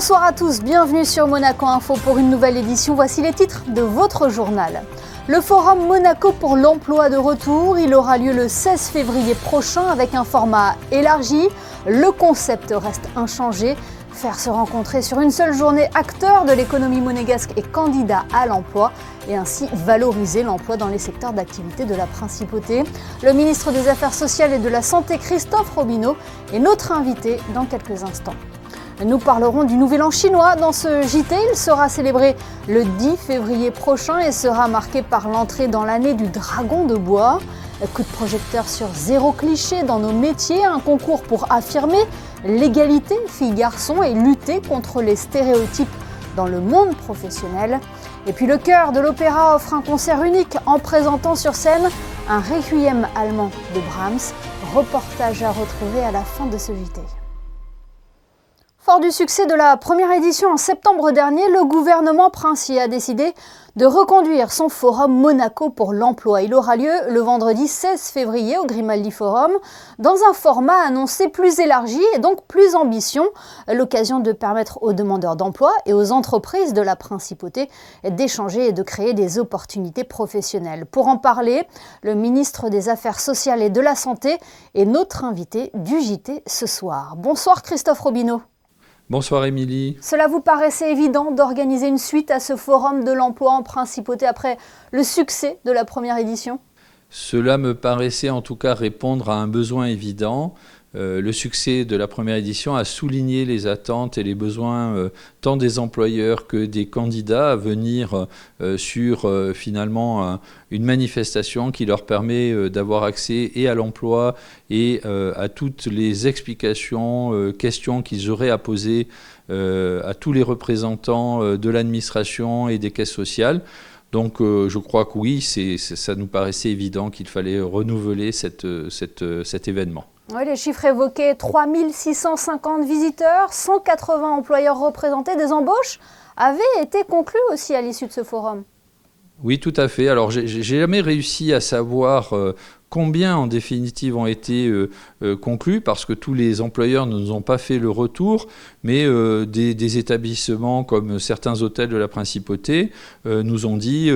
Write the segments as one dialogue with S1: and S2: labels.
S1: Bonsoir à tous, bienvenue sur Monaco Info pour une nouvelle édition. Voici les titres de votre journal. Le Forum Monaco pour l'emploi de retour, il aura lieu le 16 février prochain avec un format élargi. Le concept reste inchangé. Faire se rencontrer sur une seule journée acteurs de l'économie monégasque et candidats à l'emploi et ainsi valoriser l'emploi dans les secteurs d'activité de la Principauté. Le ministre des Affaires sociales et de la Santé, Christophe Robineau, est notre invité dans quelques instants. Nous parlerons du Nouvel An chinois dans ce JT. Il sera célébré le 10 février prochain et sera marqué par l'entrée dans l'année du dragon de bois. Coup de projecteur sur zéro cliché dans nos métiers, un concours pour affirmer l'égalité filles-garçons et lutter contre les stéréotypes dans le monde professionnel. Et puis le chœur de l'opéra offre un concert unique en présentant sur scène un requiem allemand de Brahms. Reportage à retrouver à la fin de ce JT. Fort du succès de la première édition en septembre dernier, le gouvernement princier a décidé de reconduire son forum Monaco pour l'emploi. Il aura lieu le vendredi 16 février au Grimaldi Forum, dans un format annoncé plus élargi et donc plus ambition, l'occasion de permettre aux demandeurs d'emploi et aux entreprises de la Principauté d'échanger et de créer des opportunités professionnelles. Pour en parler, le ministre des Affaires sociales et de la Santé est notre invité du JT ce soir. Bonsoir Christophe Robineau.
S2: Bonsoir Émilie.
S1: Cela vous paraissait évident d'organiser une suite à ce forum de l'emploi en Principauté après le succès de la première édition ?
S2: Cela me paraissait en tout cas répondre à un besoin évident. Le succès de la première édition a souligné les attentes et les besoins tant des employeurs que des candidats à venir sur finalement une manifestation qui leur permet d'avoir accès et à l'emploi et à toutes les explications, questions qu'ils auraient à poser à tous les représentants de l'administration et des caisses sociales. Donc je crois que oui, ça nous paraissait évident qu'il fallait renouveler cet événement.
S1: Oui, les chiffres évoqués, 3650 visiteurs, 180 employeurs représentés, des embauches avaient été conclues aussi à l'issue de ce forum.
S2: Oui, tout à fait. Alors, j'ai jamais réussi à savoir combien en définitive ont été conclus, parce que tous les employeurs ne nous ont pas fait le retour, mais des établissements comme certains hôtels de la Principauté nous ont dit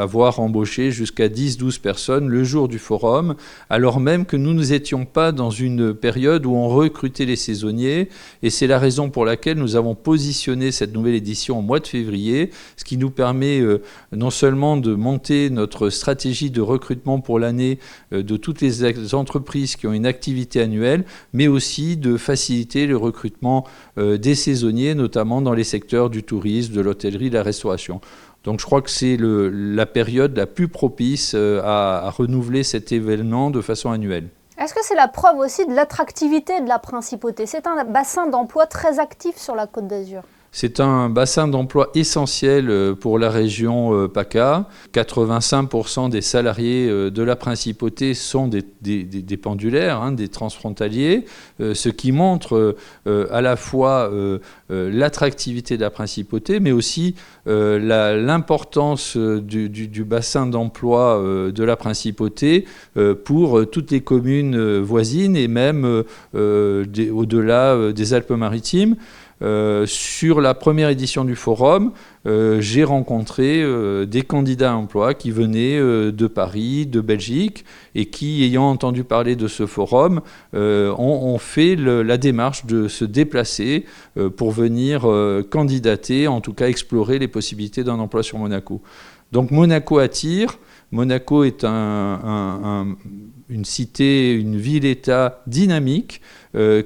S2: avoir embauché jusqu'à 10-12 personnes le jour du forum, alors même que nous n'étions pas dans une période où on recrutait les saisonniers, et c'est la raison pour laquelle nous avons positionné cette nouvelle édition au mois de février, ce qui nous permet non seulement de monter notre stratégie de recrutement pour l'année de toutes les entreprises qui ont une activité annuelle, mais aussi de faciliter le recrutement des saisonniers, notamment dans les secteurs du tourisme, de l'hôtellerie, de la restauration. Donc je crois que c'est la période la plus propice à renouveler cet événement de façon annuelle.
S1: Est-ce que c'est la preuve aussi de l'attractivité de la Principauté ? C'est un bassin d'emploi très actif sur la Côte d'Azur.
S2: C'est un bassin d'emploi essentiel pour la région PACA. 85% des salariés de la Principauté sont des pendulaires, des transfrontaliers, ce qui montre à la fois l'attractivité de la Principauté, mais aussi l'importance du bassin d'emploi de la Principauté pour toutes les communes voisines et même au-delà des Alpes-Maritimes. Sur la première édition du forum, j'ai rencontré des candidats à emploi qui venaient de Paris, de Belgique, et qui, ayant entendu parler de ce forum, ont fait la démarche de se déplacer pour venir candidater, en tout cas explorer les possibilités d'un emploi sur Monaco. Donc Monaco attire. Monaco est une cité, une ville-État dynamique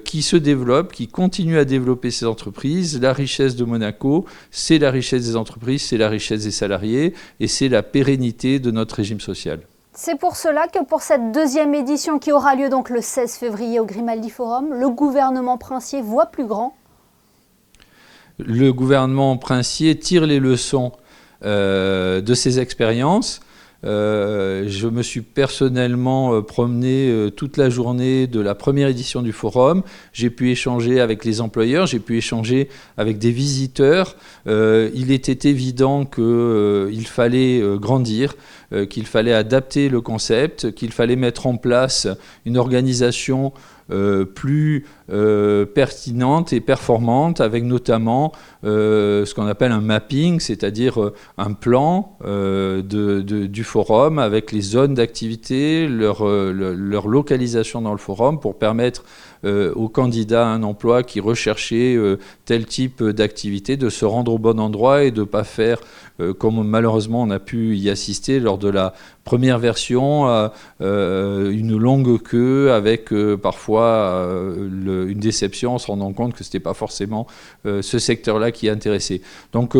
S2: qui se développe, qui continue à développer ses entreprises. La richesse de Monaco, c'est la richesse des entreprises, c'est la richesse des salariés et c'est la pérennité de notre régime social.
S1: C'est pour cela que pour cette deuxième édition qui aura lieu donc le 16 février au Grimaldi Forum, le gouvernement princier voit plus grand.
S2: Le gouvernement princier tire les leçons de ses expériences. Je me suis personnellement promené toute la journée de la première édition du forum. J'ai pu échanger avec les employeurs, j'ai pu échanger avec des visiteurs. Il était évident qu'il fallait grandir, qu'il fallait adapter le concept, qu'il fallait mettre en place une organisation plus pertinente et performante, avec notamment ce qu'on appelle un mapping, c'est-à-dire un plan du forum avec les zones d'activité, leur localisation dans le forum pour permettre aux candidats à un emploi qui recherchaient tel type d'activité de se rendre au bon endroit et de ne pas faire, comme malheureusement on a pu y assister lors de la première version, une longue queue avec parfois une déception en se rendant compte que ce n'était pas forcément ce secteur-là qui intéressait. Donc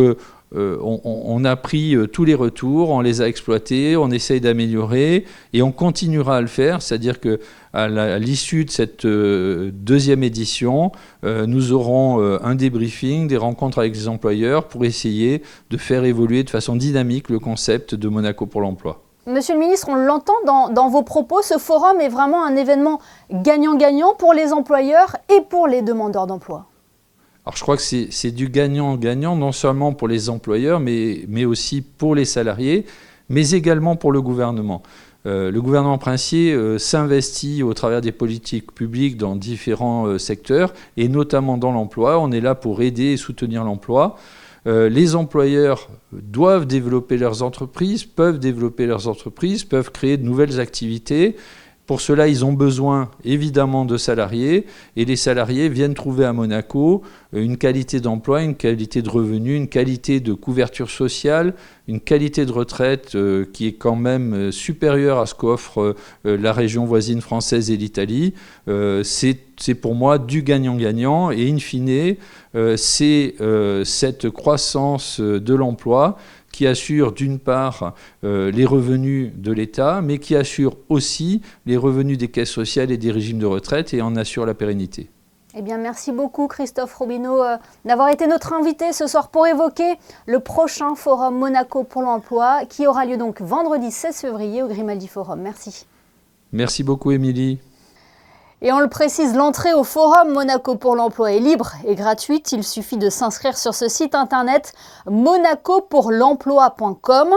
S2: on a pris tous les retours, on les a exploités, on essaye d'améliorer et on continuera à le faire, c'est-à-dire qu'à l'issue de cette deuxième édition, nous aurons un débriefing, des rencontres avec les employeurs pour essayer de faire évoluer de façon dynamique le concept de Monaco pour l'emploi.
S1: Monsieur le ministre, on l'entend dans vos propos, ce forum est vraiment un événement gagnant-gagnant pour les employeurs et pour les demandeurs d'emploi.
S2: Alors je crois que c'est du gagnant-gagnant, non seulement pour les employeurs, mais aussi pour les salariés, mais également pour le gouvernement. Le gouvernement princier s'investit au travers des politiques publiques dans différents secteurs, et notamment dans l'emploi. On est là pour aider et soutenir l'emploi. Les employeurs doivent développer leurs entreprises, peuvent créer de nouvelles activités. Pour cela, ils ont besoin évidemment de salariés et les salariés viennent trouver à Monaco une qualité d'emploi, une qualité de revenus, une qualité de couverture sociale, une qualité de retraite qui est quand même supérieure à ce qu'offre la région voisine française et l'Italie. C'est pour moi du gagnant-gagnant et in fine, c'est cette croissance de l'emploi qui assure d'une part les revenus de l'État, mais qui assure aussi les revenus des caisses sociales et des régimes de retraite et en assure la pérennité.
S1: Eh bien, merci beaucoup Christophe Robineau d'avoir été notre invité ce soir pour évoquer le prochain Forum Monaco pour l'emploi qui aura lieu donc vendredi 16 février au Grimaldi Forum. Merci.
S2: Merci beaucoup Émilie.
S1: Et on le précise, l'entrée au Forum Monaco pour l'emploi est libre et gratuite. Il suffit de s'inscrire sur ce site internet monacopourlemploi.com.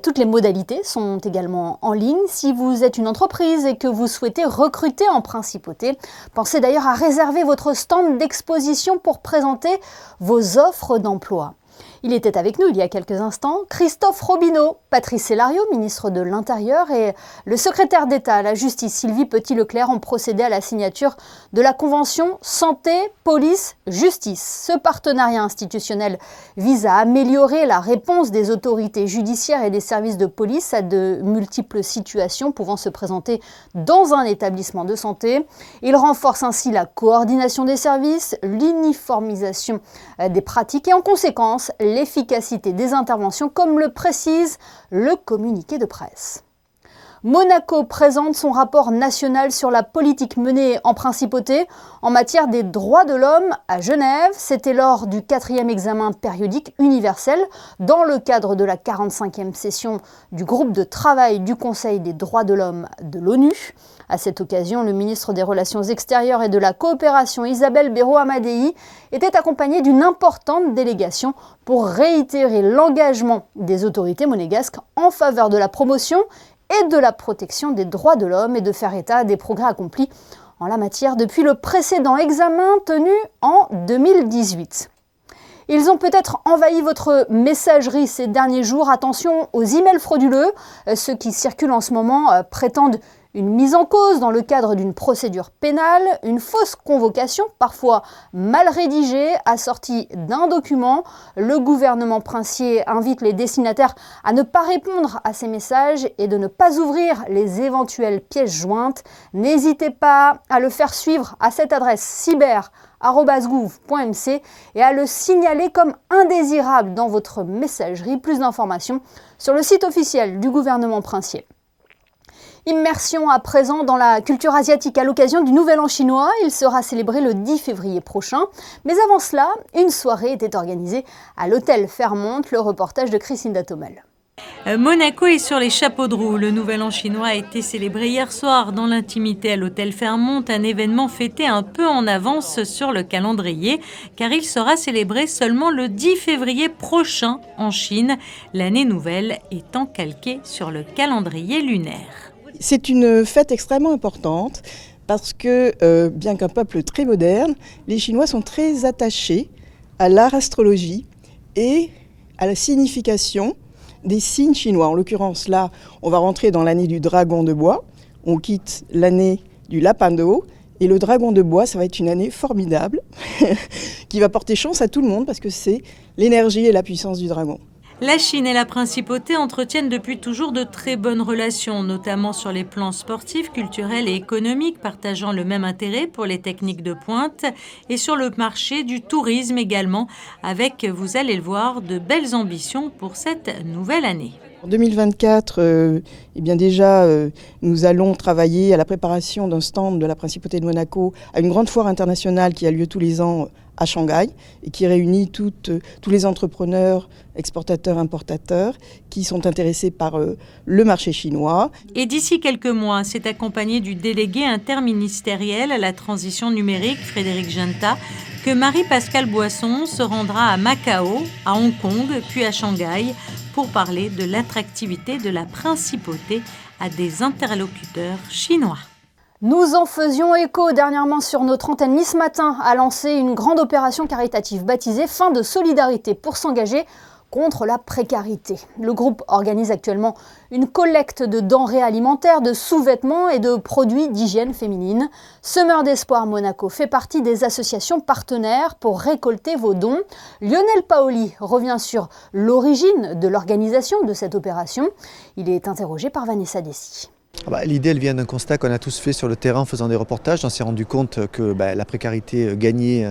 S1: Toutes les modalités sont également en ligne. Si vous êtes une entreprise et que vous souhaitez recruter en principauté, pensez d'ailleurs à réserver votre stand d'exposition pour présenter vos offres d'emploi. Il était avec nous il y a quelques instants, Christophe Robineau, Patrice Célario, ministre de l'Intérieur, et le secrétaire d'État à la Justice, Sylvie Petit-Leclerc, ont procédé à la signature de la convention Santé, Police, Justice. Ce partenariat institutionnel vise à améliorer la réponse des autorités judiciaires et des services de police à de multiples situations pouvant se présenter dans un établissement de santé. Il renforce ainsi la coordination des services, l'uniformisation des pratiques et en conséquence l'efficacité des interventions, comme le précise le communiqué de presse. Monaco présente son rapport national sur la politique menée en principauté en matière des droits de l'homme à Genève. C'était lors du 4e examen périodique universel dans le cadre de la 45e session du groupe de travail du Conseil des droits de l'homme de l'ONU. À cette occasion, le ministre des Relations extérieures et de la coopération, Isabelle Béraud-Amadei, était accompagnée d'une importante délégation pour réitérer l'engagement des autorités monégasques en faveur de la promotion et de la protection des droits de l'homme et de faire état des progrès accomplis en la matière depuis le précédent examen tenu en 2018. Ils ont peut-être envahi votre messagerie ces derniers jours. Attention aux emails frauduleux. Ceux qui circulent en ce moment prétendent une mise en cause dans le cadre d'une procédure pénale, une fausse convocation, parfois mal rédigée, assortie d'un document. Le gouvernement princier invite les destinataires à ne pas répondre à ces messages et de ne pas ouvrir les éventuelles pièces jointes. N'hésitez pas à le faire suivre à cette adresse cyber@gouv.mc et à le signaler comme indésirable dans votre messagerie. Plus d'informations sur le site officiel du gouvernement princier. Immersion à présent dans la culture asiatique à l'occasion du Nouvel An chinois. Il sera célébré le 10 février prochain. Mais avant cela, une soirée était organisée à l'hôtel Fairmont. Le reportage de Christine Datomel.
S3: Monaco est sur les chapeaux de roue. Le Nouvel An chinois a été célébré hier soir dans l'intimité à l'hôtel Fairmont, un événement fêté un peu en avance sur le calendrier, car il sera célébré seulement le 10 février prochain en Chine, l'année nouvelle étant calquée sur le calendrier lunaire.
S4: C'est une fête extrêmement importante parce que, bien qu'un peuple très moderne, les Chinois sont très attachés à l'art astrologie et à la signification des signes chinois. En l'occurrence, là, on va rentrer dans l'année du dragon de bois, on quitte l'année du lapin de haut, et le dragon de bois, ça va être une année formidable, qui va porter chance à tout le monde, parce que c'est l'énergie et la puissance du dragon.
S3: La Chine et la principauté entretiennent depuis toujours de très bonnes relations, notamment sur les plans sportifs, culturels et économiques, partageant le même intérêt pour les techniques de pointe, et sur le marché du tourisme également, avec, vous allez le voir, de belles ambitions pour cette nouvelle année.
S4: En 2024, nous allons travailler à la préparation d'un stand de la Principauté de Monaco à une grande foire internationale qui a lieu tous les ans à Shanghai et qui réunit tous les entrepreneurs, exportateurs, importateurs qui sont intéressés par le marché chinois.
S3: Et d'ici quelques mois, c'est accompagné du délégué interministériel à la transition numérique, Frédéric Genta, que Marie-Pascale Boisson se rendra à Macao, à Hong Kong, puis à Shanghai, pour parler de l'attractivité de la principauté à des interlocuteurs chinois.
S1: Nous en faisions écho dernièrement sur notre antenne. Nice Matin a lancé une grande opération caritative baptisée Fin de solidarité pour s'engager contre la précarité. Le groupe organise actuellement une collecte de denrées alimentaires, de sous-vêtements et de produits d'hygiène féminine. Semeurs d'Espoir Monaco fait partie des associations partenaires pour récolter vos dons. Lionel Paoli revient sur l'origine de l'organisation de cette opération. Il est interrogé par Vanessa Dessy.
S5: L'idée, elle vient d'un constat qu'on a tous fait sur le terrain en faisant des reportages. On s'est rendu compte que la précarité gagnait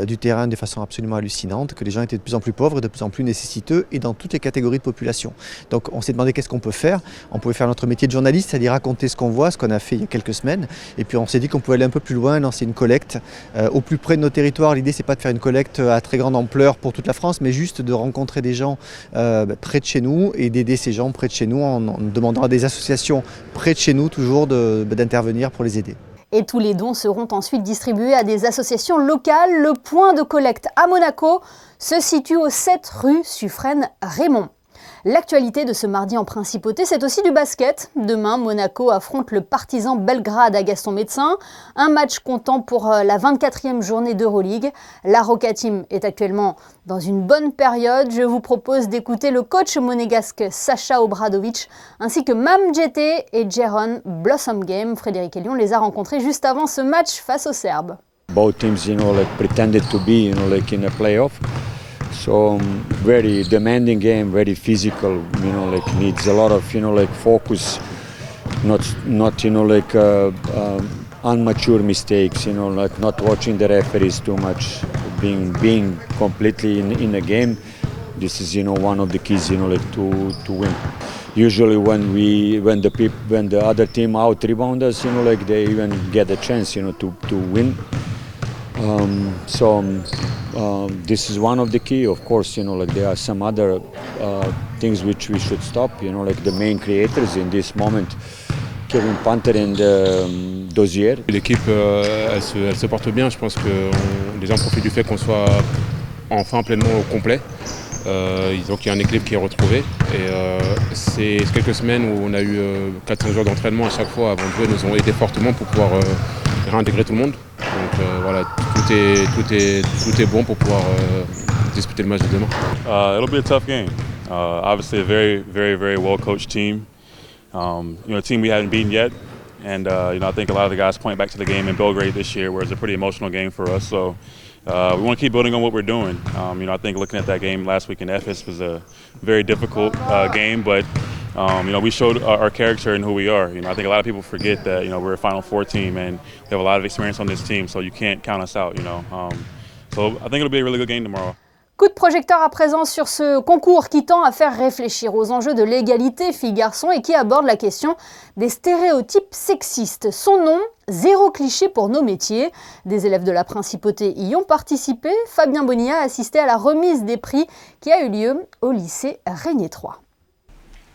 S5: du terrain de façon absolument hallucinante, que les gens étaient de plus en plus pauvres et de plus en plus nécessiteux et dans toutes les catégories de population. Donc on s'est demandé qu'est-ce qu'on peut faire. On pouvait faire notre métier de journaliste, c'est-à-dire raconter ce qu'on voit, ce qu'on a fait il y a quelques semaines. Et puis on s'est dit qu'on pouvait aller un peu plus loin, lancer une collecte au plus près de nos territoires. L'idée, c'est pas de faire une collecte à très grande ampleur pour toute la France, mais juste de rencontrer des gens près de chez nous et d'aider ces gens près de chez nous en demandant à des associations près de chez nous toujours d'intervenir pour les aider.
S1: Et tous les dons seront ensuite distribués à des associations locales. Le point de collecte à Monaco se situe au 7 rue Suffren-Raymond. L'actualité de ce mardi en Principauté, c'est aussi du basket. Demain, Monaco affronte le Partizan Belgrade à Gaston-Médecin. Un match comptant pour la 24e journée d'Euroleague. La Roca Team est actuellement dans une bonne période. Je vous propose d'écouter le coach monégasque Sacha Obradovic ainsi que Mam Djeté et Jeron Blossom Game. Frédéric Elion les a rencontrés juste avant ce match face aux Serbes.
S6: Both teams, pretended to be, in a playoff. So very demanding game, very physical. Needs a lot of focus, not unmature mistakes. Not watching the referees too much, being completely in a game. This is one of the keys to win. Usually when the other team out rebound us, they even get a chance to win. This is one of the key. Of course, there are some other things which we should stop. The main creators in this moment, Kevin Panther and Dozier.
S7: L'équipe, elle se porte bien. Je pense que les gens profitent du fait qu'on soit enfin pleinement au complet. Donc il y a un équilibre qui est retrouvé. Et ces quelques semaines où on a eu 4-5 jours d'entraînement à chaque fois avant de jouer nous ont aidé fortement pour pouvoir réintégrer tout le monde. Donc voilà, tout est bon pour pouvoir disputer le match de demain.
S8: It'll be a tough game. Obviously a very, very, very well-coached team. A team we haven't beaten yet. And I think a lot of the guys point back to the game in Belgrade this year, where it's a pretty emotional game for us. So we want to keep building on what we're doing. I think looking at that game last week in Ephes was a very difficult game, but we showed our character and who we are. I think a lot of people forget that we're a Final Four team and we have a lot of experience on this team, so you can't count us out. So I think it'll be a really good game tomorrow.
S1: Coup de projecteur à présent sur ce concours qui tend à faire réfléchir aux enjeux de l'égalité filles-garçons et qui aborde la question des stéréotypes sexistes. Son nom, Zéro cliché pour nos métiers. Des élèves de la Principauté y ont participé. Fabien Bonilla a assisté à la remise des prix qui a eu lieu au lycée Régnier 3.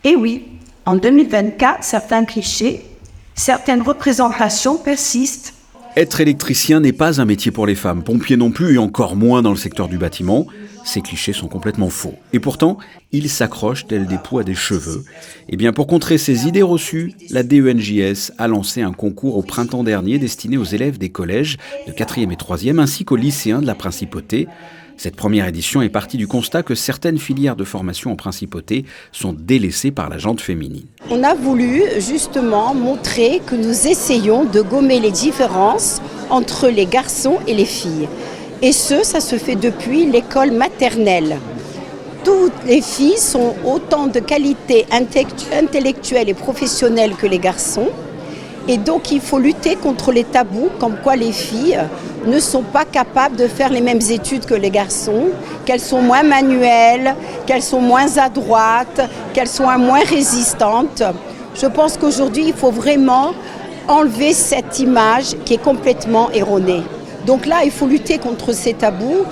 S9: Et oui, en 2024, certains clichés, certaines représentations persistent.
S10: Être électricien n'est pas un métier pour les femmes, pompier non plus et encore moins dans le secteur du bâtiment. ces clichés sont complètement faux. Et pourtant, ils s'accrochent tels des poux à des cheveux. Eh bien, pour contrer ces idées reçues, la DENJS a lancé un concours au printemps dernier destiné aux élèves des collèges de 4e et 3e ainsi qu'aux lycéens de la Principauté. Cette première édition est partie du constat que certaines filières de formation en Principauté sont délaissées par la gente féminine.
S11: On a voulu justement montrer que nous essayons de gommer les différences entre les garçons et les filles. Et ça se fait depuis l'école maternelle. Toutes les filles sont autant de qualités intellectuelles et professionnelles que les garçons. Et donc il faut lutter contre les tabous, comme quoi les filles ne sont pas capables de faire les mêmes études que les garçons, qu'elles sont moins manuelles, qu'elles sont moins adroites, qu'elles sont moins résistantes. Je pense qu'aujourd'hui, il faut vraiment enlever cette image qui est complètement erronée. Donc là, il faut lutter contre ces tabous.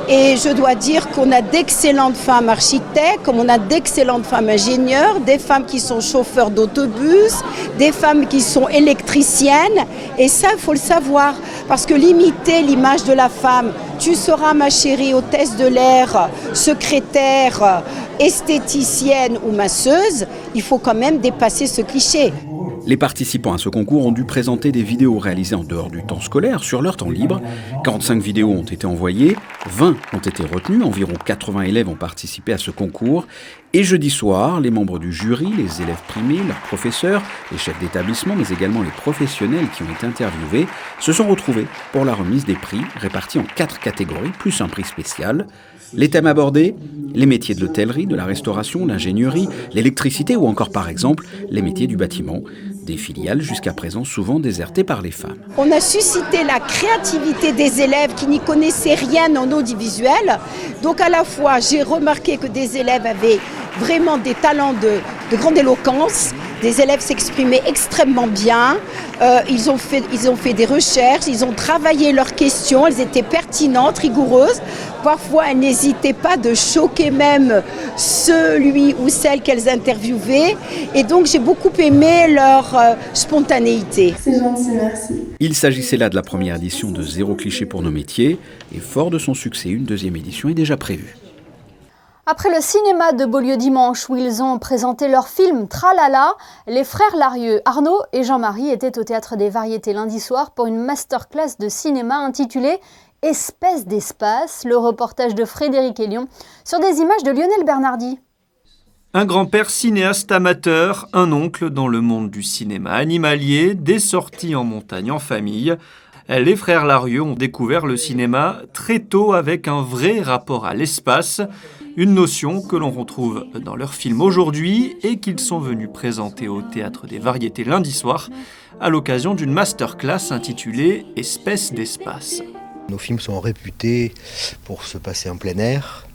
S11: Et je dois dire qu'on a d'excellentes femmes architectes, comme on a d'excellentes femmes ingénieures, des femmes qui sont chauffeurs d'autobus, des femmes qui sont électriciennes. Et ça, il faut le savoir. Parce que limiter l'image de la femme, tu seras, ma chérie, hôtesse de l'air, secrétaire, esthéticienne ou masseuse, il faut quand même dépasser ce cliché.
S10: Les participants à ce concours ont dû présenter des vidéos réalisées en dehors du temps scolaire, sur leur temps libre. 45 vidéos ont été envoyées, 20 ont été retenues, environ 80 élèves ont participé à ce concours. Et jeudi soir, les membres du jury, les élèves primés, leurs professeurs, les chefs d'établissement, mais également les professionnels qui ont été interviewés, se sont retrouvés pour la remise des prix, répartis en 4 catégories, plus un prix spécial. Les thèmes abordés, les métiers de l'hôtellerie, de la restauration, l'ingénierie, l'électricité ou encore par exemple les métiers du bâtiment. Des filiales jusqu'à présent souvent désertées par les femmes.
S11: On a suscité la créativité des élèves qui n'y connaissaient rien en audiovisuel. Donc à la fois, j'ai remarqué que des élèves avaient vraiment des talents de grande éloquence. Des élèves s'exprimaient extrêmement bien. Ils ont fait des recherches, ils ont travaillé leurs questions, elles étaient pertinentes, rigoureuses. Parfois, elles n'hésitaient pas de choquer même celui ou celle qu'elles interviewaient. Et donc, j'ai beaucoup aimé leur spontanéité.
S12: C'est gentil, merci.
S10: Il s'agissait là de la première édition de Zéro cliché pour nos métiers. Et fort de son succès, une deuxième édition est déjà prévue.
S1: Après le cinéma de Beaulieu dimanche où ils ont présenté leur film Tralala, les frères Larieux, Arnaud et Jean-Marie étaient au Théâtre des Variétés lundi soir pour une masterclass de cinéma intitulée « Espèce d'espace », le reportage de Frédéric Hélion sur des images de Lionel Bernardi.
S13: Un grand-père cinéaste amateur, un oncle dans le monde du cinéma animalier, des sorties en montagne en famille. Les frères Larieux ont découvert le cinéma très tôt avec un vrai rapport à l'espace, une notion que l'on retrouve dans leur film aujourd'hui et qu'ils sont venus présenter au Théâtre des Variétés lundi soir à l'occasion d'une masterclass intitulée « Espèce d'espace ».
S14: Nos films sont réputés pour se passer en plein air,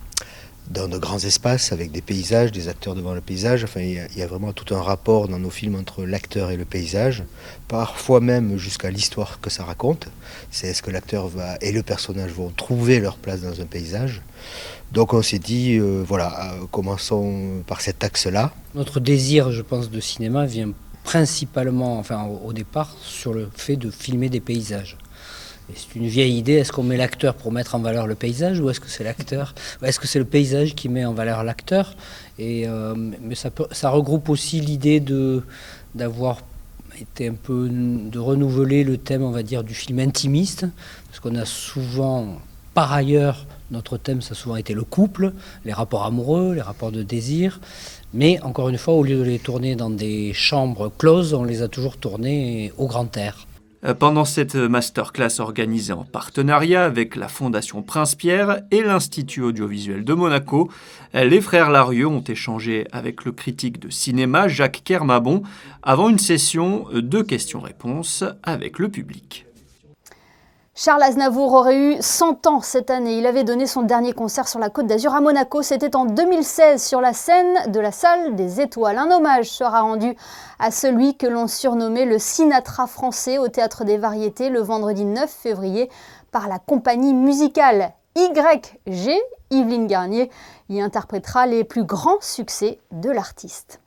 S14: dans de grands espaces, avec des paysages, des acteurs devant le paysage. Enfin, il y a vraiment tout un rapport dans nos films entre l'acteur et le paysage, parfois même jusqu'à l'histoire que ça raconte. C'est est-ce que l'acteur et le personnage vont trouver leur place dans un paysage. Donc on s'est dit, commençons par cet axe-là.
S15: Notre désir, je pense, de cinéma vient principalement, au départ, sur le fait de filmer des paysages. Et c'est une vieille idée, est-ce qu'on met l'acteur pour mettre en valeur le paysage ou est-ce que c'est l'acteur ? Est-ce que c'est le paysage qui met en valeur l'acteur ? Mais ça regroupe aussi l'idée d'avoir été un peu, de renouveler le thème, on va dire, du film intimiste, parce qu'on a souvent, par ailleurs, notre thème, ça a souvent été le couple, les rapports amoureux, les rapports de désir. Mais encore une fois, au lieu de les tourner dans des chambres closes, on les a toujours tournés au grand air.
S13: Pendant cette masterclass organisée en partenariat avec la Fondation Prince-Pierre et l'Institut audiovisuel de Monaco, les frères Larieux ont échangé avec le critique de cinéma Jacques Kermabon avant une session de questions-réponses avec le public.
S1: Charles Aznavour aurait eu 100 ans cette année. Il avait donné son dernier concert sur la Côte d'Azur à Monaco. C'était en 2016 sur la scène de la Salle des Étoiles. Un hommage sera rendu à celui que l'on surnommait le Sinatra français au Théâtre des Variétés le vendredi 9 février par la compagnie musicale YG. Yveline Garnier y interprétera les plus grands succès de l'artiste.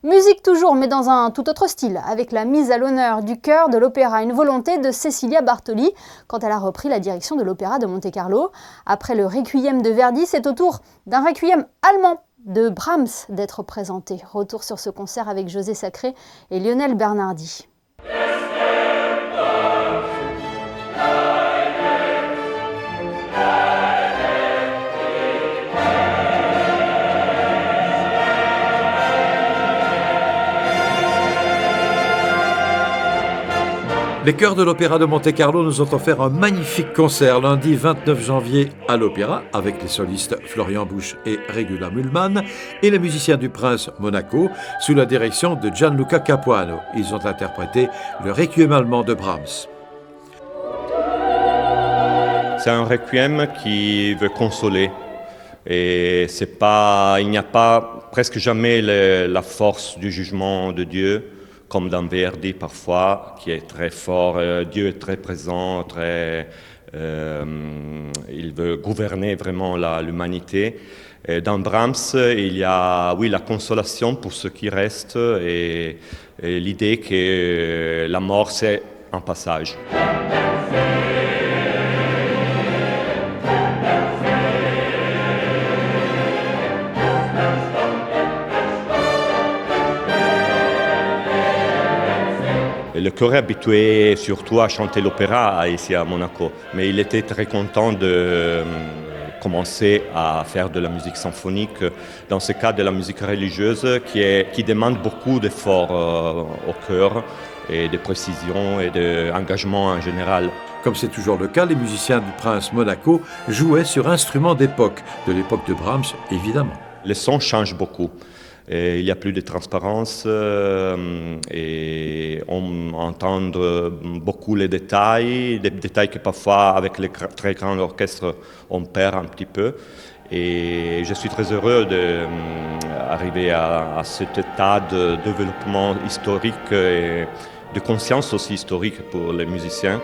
S1: Musique toujours, mais dans un tout autre style, avec la mise à l'honneur du chœur de l'opéra, une volonté de Cecilia Bartoli quand elle a repris la direction de l'Opéra de Monte-Carlo. Après le Requiem de Verdi, c'est au tour d'un Requiem allemand de Brahms d'être présenté. Retour sur ce concert avec José Sacré et Lionel Bernardi.
S12: Les chœurs de l'Opéra de Monte-Carlo nous ont offert un magnifique concert lundi 29 janvier à l'Opéra avec les solistes Florian Busch et Regula Mühlmann et les musiciens du Prince Monaco sous la direction de Gianluca Capuano. Ils ont interprété le Requiem allemand de Brahms.
S16: C'est un requiem qui veut consoler. Et il n'y a pas presque jamais la force du jugement de Dieu, comme dans Verdi parfois, qui est très fort. Dieu est très présent, il veut gouverner vraiment l'humanité. Et dans Brahms, il y a la consolation pour ceux qui restent et l'idée que la mort, c'est un passage. Le chœur est habitué surtout à chanter l'opéra ici à Monaco, mais il était très content de commencer à faire de la musique symphonique, dans ce cas de la musique religieuse qui demande beaucoup d'efforts au chœur et de précision et d'engagement en général.
S12: Comme c'est toujours le cas, les musiciens du Prince Monaco jouaient sur instruments d'époque, de l'époque de Brahms évidemment.
S16: Le son change beaucoup. Et il y a plus de transparence et on entend beaucoup les détails, des détails que parfois avec les très grands orchestres on perd un petit peu. Et je suis très heureux d'arriver à cet état de développement historique et de conscience aussi historique pour les musiciens.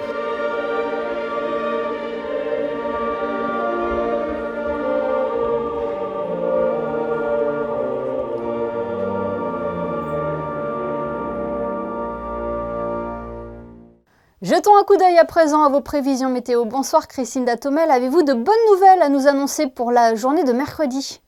S1: Jetons un coup d'œil à présent à vos prévisions météo. Bonsoir Christine Datomel, avez-vous de bonnes nouvelles à nous annoncer pour la journée de mercredi ?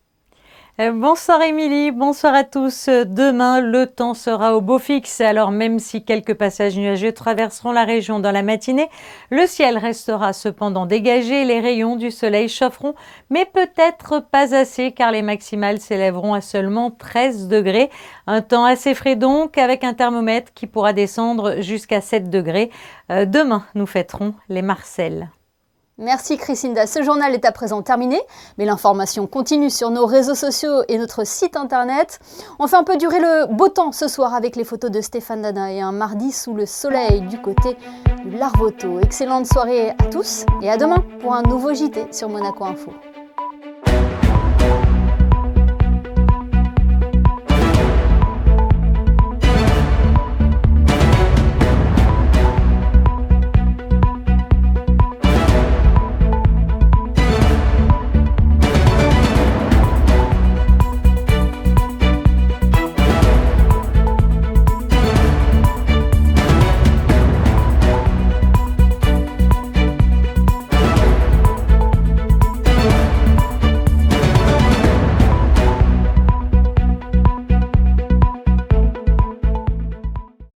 S3: Bonsoir Émilie, bonsoir à tous. Demain, le temps sera au beau fixe. Alors même si quelques passages nuageux traverseront la région dans la matinée, le ciel restera cependant dégagé. Les rayons du soleil chaufferont, mais peut-être pas assez car les maximales s'élèveront à seulement 13 degrés. Un temps assez frais donc, avec un thermomètre qui pourra descendre jusqu'à 7 degrés. Demain, nous fêterons les Marcelles.
S1: Merci Christinda. Ce journal est à présent terminé, mais l'information continue sur nos réseaux sociaux et notre site internet. On fait un peu durer le beau temps ce soir avec les photos de Stéphane Dana et un mardi sous le soleil du côté du Larvoto. Excellente soirée à tous et à demain pour un nouveau JT sur Monaco Info.